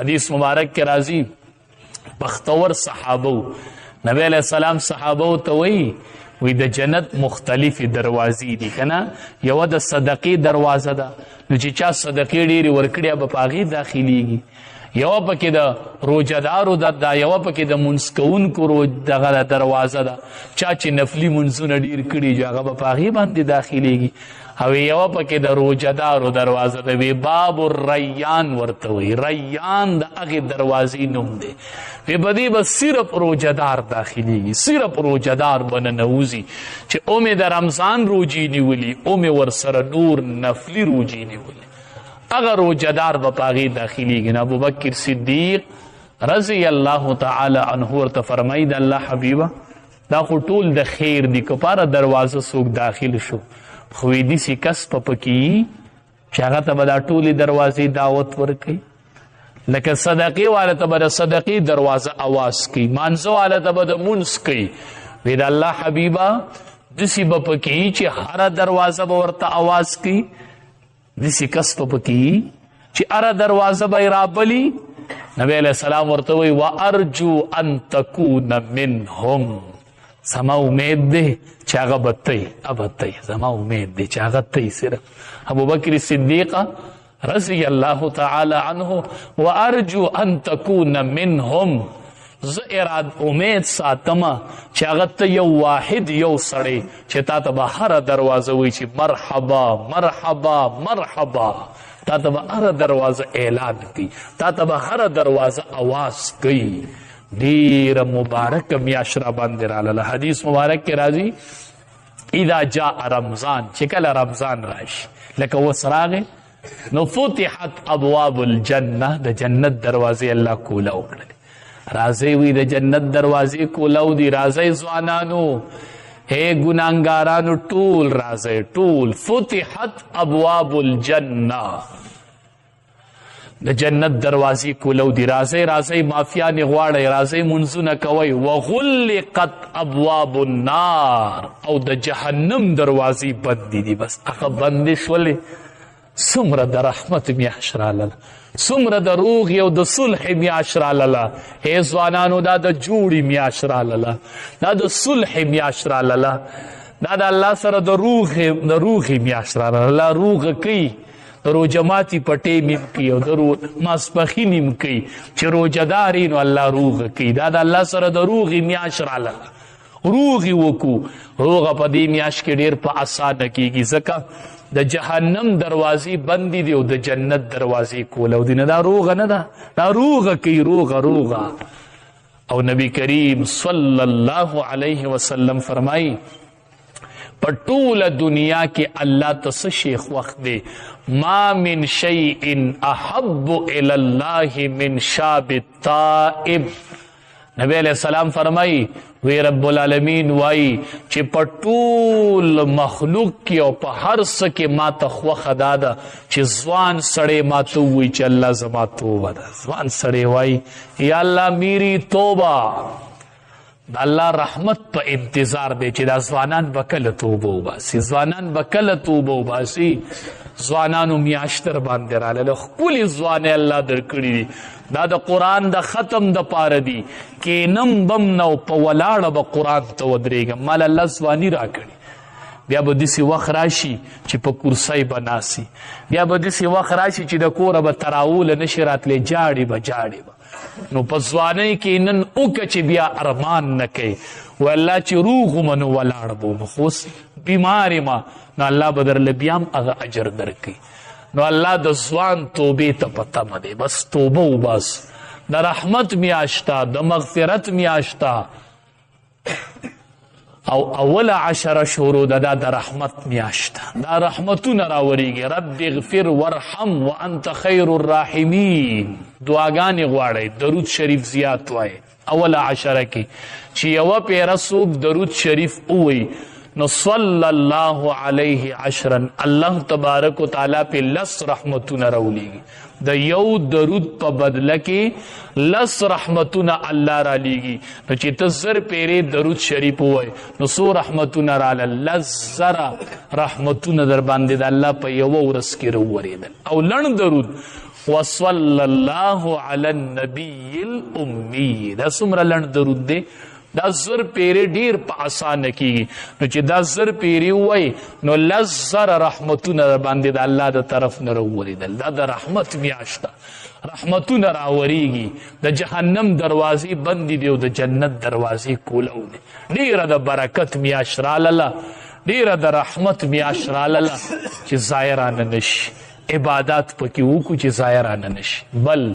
حدیث مبارک کے راضی بختور صحابو نبی علیہ السلام صحابو ته وی د جنت مختلف دروازې دي کنه. یو د صدقې دروازه ده، نو چې چا صدقې ډېرې ورکړي به په هغې داخلیږي. یو پکې د روجهدارو ده، یو پکې د منځ کوونکو دغه دروازه ده، چا چې نفلي منځونه ډېر کړي هغه به په هغې باندې داخلیږي. او یو پکې د روجهدارو دروازه ده، وی باب الریان ورته وی. ریان د هغې دروازې نوم دی. وی په دې به صرف روجهدار داخلیږي، صرف روجهدار به ننوځي چې اومې د رمضان روجې نیولي، اومې ورسره نور نفلي روجې نیولي، هغه روجهدار به په هغې داخلیږي. نو ابوبکر صدیق رضی الله تعالی عنه ورته فرمایي د الله حبیبه دا خو ټول د خیر دي، که پاره دروازه څوک داخل شو خو داسې کس په پکې چې هغه ته به دا ټولې دروازې دعوت ورکوي. لکه صدقې والا ته به د صدقې دروازه اواز کوي، مانځه والا ته به د مونځ کوي. وی د الله حبیبه داسې به پکې چې هره دروازه به ورته اواز کوي، داسې کس په پکې چې هره دروازه به یې رابلي. نبی علیہ السلام ورته وی وارجو ان تکون منهم، زما امید دی چې هغه به تی، زما امید دی چې هغه تی. صرف ابوبکر صدیق رضی الله تعالی عنه وارجو ان تکون منهم، زه امید ساتمه چې هغه ته یو واحد یو سړی چې تا ته به هره دروازه وایي چې مرحبا مرحبا مرحبا، تا ته به هره دروازه اعلان کوي، تا ته به هره دروازه آواز کوي. ډیره مبارک میاشت را باندې راغله. حدیث مبارک کې راځي اذا جاء رمضان، چې کله رمضان راشي لکه اوس راغی نو فتحت ابواب الجنه، د جنت دروازې الله کولاو کړلې. راځئ وی د جنت دروازې کولاو دي، راځئ ځوانانو، هی ګناهګارانو ټول راځئ ټول. فتحت ابواب الجنه، د جنت دروازې کولو دي، راځئ راځئ مافیانې غواړئ، راځئ منځونه کوئ. وغلقت ابواب النار، او د جهنم دروازې بندې دي، بس هغه بندې شولې. څومره د رحمت میاشت راغله، څومره د روغې او د صلح میاشت راغله. ای ځوانانو دا د جوړې میاشت راغله، دا د صلح میاشت راغله، دا د الله سره د روغې میاشت راغله. الله روغه کوي، روجه ماتی پټې میم کوي او د ماسپخین میم کوي. چې روجهدار نو الله روغه کوي. دا د الله سره د روغې میاشت راغله، روغې وکړو. روغه په دې میاشت کې ډېر په اسانه کېږي، ځکه د جهنم دروازې بندې دي او د جنت دروازې کولو دي. نه دا روغه نه ده، دا روغه کوي، روغه. او نبی کریم صلی الله علیه وسلم فرمایي په ټوله دنیا کې الله ته څه شی خوښ دی؟ ما من شیء احب الی الله من شاب التائب. نبی علیہ السلام فرمائی وی رب العالمین وائی چې په ټول مخلوق کې او په هر څه کې ما ته خوښه دا ده چې ځوان سړی ما ته ووایي چې الله زما توبه ده. ځوان سړی وایي یا الله میری توبه. د الله رحمت په انتظار دی چې دا ځوانان به کله توبه وباسي، ځوانان به کله توبه وباسي. ځوانانو میاشت در باندې راغله، ښکلې ځوانۍ الله درکړي دي. دا د قرآن د ختم د پاره دي، کینم بم نه په ولاړه به قرآن ته ودرېږم. مال الله ځواني راکړي. بیا به داسې وخت راشي چې په کرسۍ به ناسي، بیا به داسې وخت راشي چې د کوره به تراوله نشي راتلی، جاړې به. نو په ځوانۍ کې نن وکړه چې بیا ارمان نه کوي و الله چې روغ ومه نو ولاړ به وم، خو اوس بیمار یم نو الله به درله بیا هم هغه اجر درکوي. نو الله د ځوان توبې ته په تمه دی، بس توبه وباس. د رحمت میاشته، د مغفرت میاشته، او اوله عشره شروع ده دا د رحمت میاشته. دا رحمتونه راوریږي. رب اغفر ورحم وانت خیر الراحمین. دعاګانې غواړئ، درود شریف زیات وایئ اوله عشره کې. چې یوه پیره څوک درود شریف ووایي نو صلی الله علیه عشرا، الله تبارک و تعالی پہ 10 رحمتونه راولیږي. د یو درود په بدله کې 10 رحمتونه الله را لیږي. نو چې ته 1000 پیرې درود شریف ووایې نو څو رحمتونه راله؟ 10,000 رحمتونه در باندې د الله په یوه ورځ کې راورېدل. او لنډ درود وصلی الله علی النبی الامی. دا څومره لنډ درود دی، دا زر پیری ډیر په اسانه کیږي. نو چې دا زر پیری وای نو لزر رحمتونه باندې د الله د طرف نه راوریدل. دا د رحمت میاشت، رحمتونه راوریږي، د جهنم دروازې بندې دي او د جنت دروازې کولو دي. ډیره د برکت میاشت رالاله، ډیره د رحمت میاشت رالاله چې ضایع رانه نشي. عبادات پکې وکړو چې ضایع رانه نشي. بل